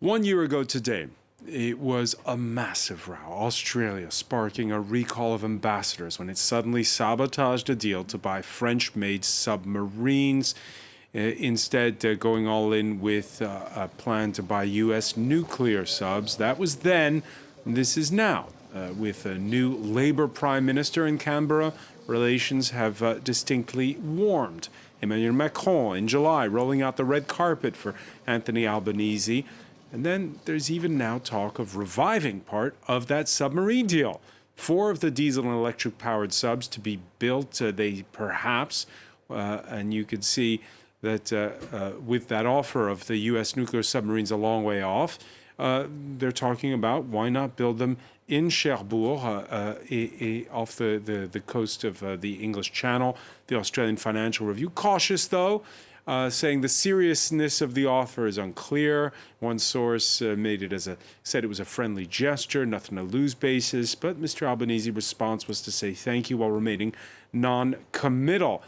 1 year ago today, it was a massive row. Australia sparking a recall of ambassadors when it suddenly sabotaged a deal to buy French-made submarines, instead going all in with a plan to buy U.S. nuclear subs. That was then. This is now. With a new Labour Prime Minister in Canberra, relations have distinctly warmed. Emmanuel Macron in July rolling out the red carpet for Anthony Albanese. And then there's even now talk of reviving part of that submarine deal. 4 of the diesel and electric powered subs to be built, they perhaps, and you could see that with that offer of the U.S. nuclear submarines a long way off, they're talking about why not build them in Cherbourg, off the coast of the English Channel. The Australian Financial Review, cautious though, saying the seriousness of the offer is unclear. One source said it was a friendly gesture, nothing to lose basis. But Mr. Albanese's response was to say thank you while remaining non-committal.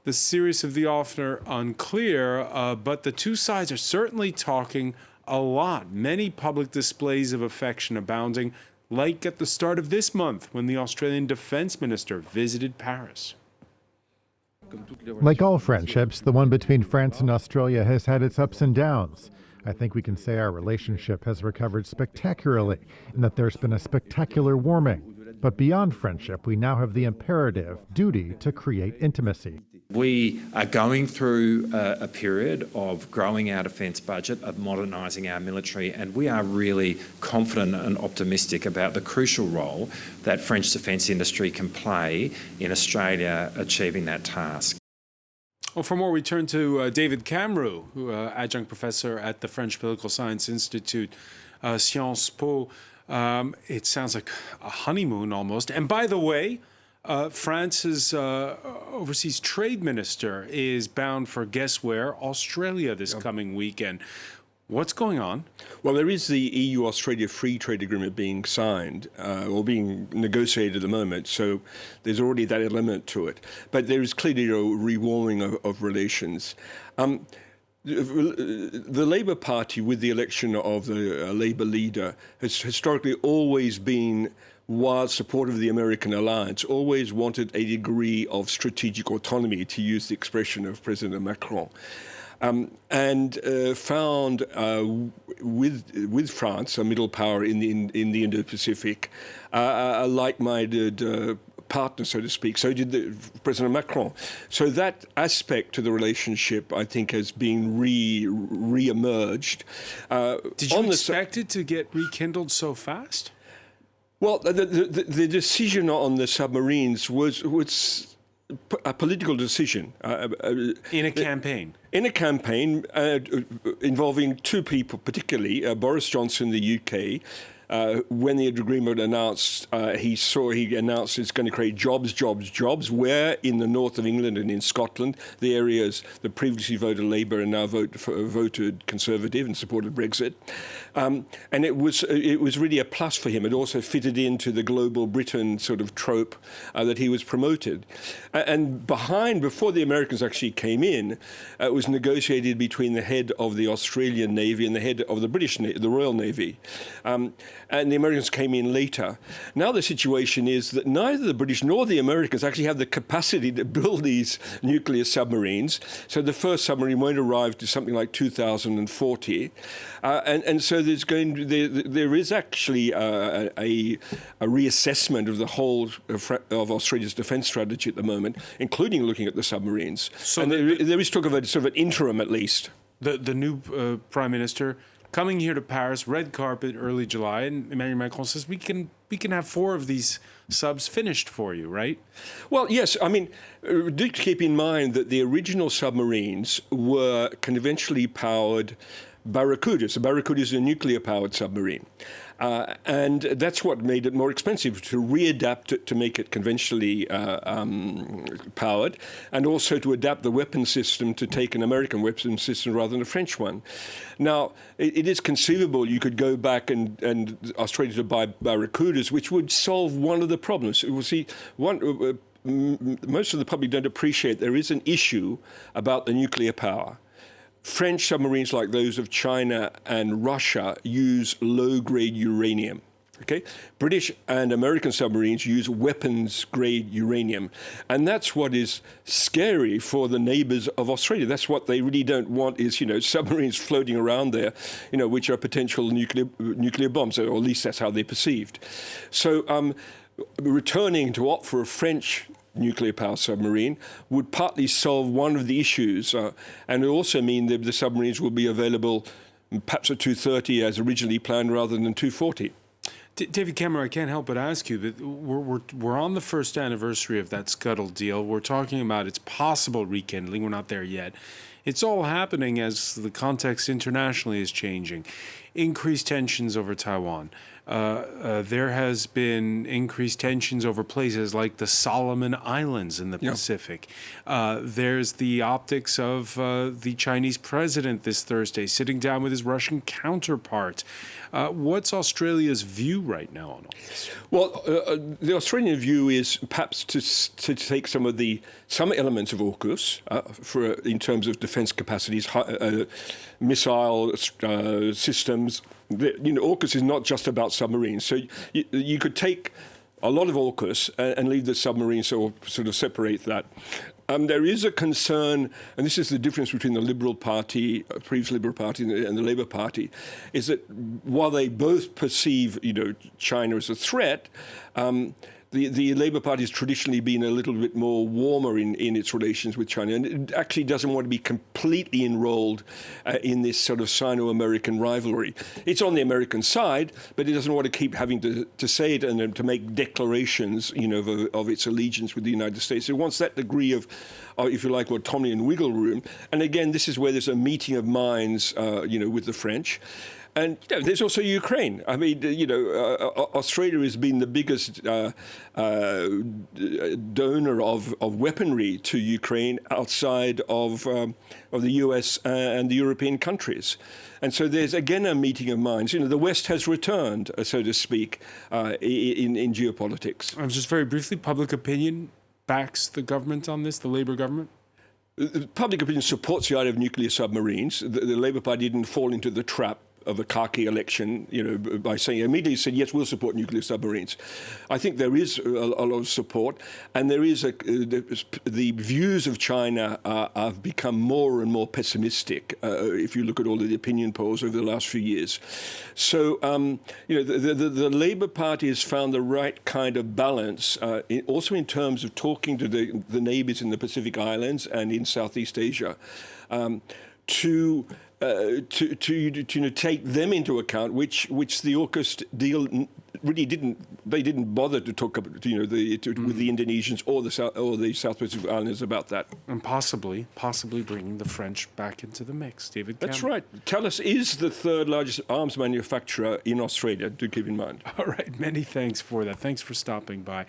The seriousness of the offer unclear, but the two sides are certainly talking a lot. Many public displays of affection abounding, like at the start of this month when the Australian Defence Minister visited Paris. Like all friendships, the one between France and Australia has had its ups and downs. I think we can say our relationship has recovered spectacularly and that there's been a spectacular warming. But beyond friendship, we now have the imperative duty to create intimacy. We are going through a period of growing our defence budget, of modernising our military, and we are really confident and optimistic about the crucial role that French defence industry can play in Australia achieving that task. Well, for more, we turn to David Camroux, who adjunct professor at the French Political Science Institute, Sciences Po. It sounds like a honeymoon almost. And by the way, France's overseas trade minister is bound for, guess where? Australia this coming weekend. What's going on? Well, there is the EU-Australia Free Trade Agreement being signed or being negotiated at the moment, so there's already that element to it. But there is clearly a rewarming of relations. The Labour Party, with the election of the Labour leader, has historically always been, while supportive of the American alliance, always wanted a degree of strategic autonomy, to use the expression of President Macron, and found with France, a middle power in the Indo-Pacific, a like-minded partner, so to speak. So did President Macron. So that aspect to the relationship, I think, has been re-emerged. Did you expect it to get rekindled so fast? Well, the decision on the submarines was a political decision. In a campaign? In a campaign involving 2 people, particularly Boris Johnson, the UK. When the agreement announced, he announced it's going to create jobs, where in the north of England and in Scotland, the areas that previously voted Labour and now voted Conservative and supported Brexit. And it was really a plus for him. It also fitted into the global Britain sort of trope that he was promoted. And before the Americans actually came in, it was negotiated between the head of the Australian Navy and the head of the British the Royal Navy. And the Americans came in later. Now the situation is that neither the British nor the Americans actually have the capacity to build these nuclear submarines. So the first submarine won't arrive to something like 2040. And so there is actually a reassessment of the whole of Australia's defence strategy at the moment, including looking at the submarines. So and there is talk of a sort of an interim, at least. The new Prime Minister coming here to Paris, red carpet, early July, and Emmanuel Macron says we can have 4 of these subs finished for you, right? Well, yes. I mean, do keep in mind that the original submarines were conventionally powered Barracudas. A Barracuda is a nuclear-powered submarine. And that's what made it more expensive to readapt it to make it conventionally powered, and also to adapt the weapon system to take an American weapon system rather than a French one. Now, it is conceivable you could go back and Australia to buy Barracudas, which would solve one of the problems. We'll see most of the public don't appreciate there is an issue about the nuclear power. French submarines, like those of China and Russia, use low-grade uranium. Okay, British and American submarines use weapons-grade uranium, and that's what is scary for the neighbours of Australia. That's what they really don't want is, submarines floating around there, which are potential nuclear bombs, or at least that's how they're perceived. So, returning to opt for a French nuclear power submarine would partly solve one of the issues, and it also mean that the submarines will be available perhaps at 230 as originally planned rather than 240. David Camroux, I can't help but ask you, that we're on the first anniversary of that scuttle deal. We're talking about its possible rekindling. We're not there yet. It's all happening as the context internationally is changing. Increased tensions over Taiwan. There has been increased tensions over places like the Solomon Islands in the Pacific. There's the optics of the Chinese president this Thursday sitting down with his Russian counterpart. What's Australia's view right now on all this? Well, the Australian view is perhaps to take some elements of AUKUS in terms of defence capacities, missile systems. AUKUS is not just about submarines. So you could take a lot of AUKUS and leave the submarines or sort of separate that. There is a concern, and this is the difference between the Liberal Party, previous Liberal Party, and the Labour Party, is that while they both perceive, China as a threat, the Labour Party has traditionally been a little bit more warmer in its relations with China, and it actually doesn't want to be completely enrolled in this sort of Sino-American rivalry. It's on the American side, but it doesn't want to keep having to say it and to make declarations, of its allegiance with the United States. It wants that degree of, if you like, autonomy and wiggle room. And again, this is where there's a meeting of minds, with the French. And there's also Ukraine. I mean, Australia has been the biggest donor of weaponry to Ukraine outside of the US and the European countries. And so there's, again, a meeting of minds. The West has returned, so to speak, in geopolitics. Just very briefly, public opinion backs the government on this, the Labour government? Public opinion supports the idea of nuclear submarines. The Labour Party didn't fall into the trap of a khaki election, by saying immediately said, yes, we'll support nuclear submarines. I think there is a lot of support, and there is the views of China have become more and more pessimistic if you look at all of the opinion polls over the last few years. So, the Labour Party has found the right kind of balance, also in terms of talking to the neighbours in the Pacific Islands and in Southeast Asia, to take them into account, which the AUKUS deal really didn't. They didn't bother to talk about, with the Indonesians or the South Pacific Islanders about that. And possibly bringing the French back into the mix. David Camroux. That's right. TELUS is the third largest arms manufacturer in Australia, do keep in mind. All right. Many thanks for that. Thanks for stopping by.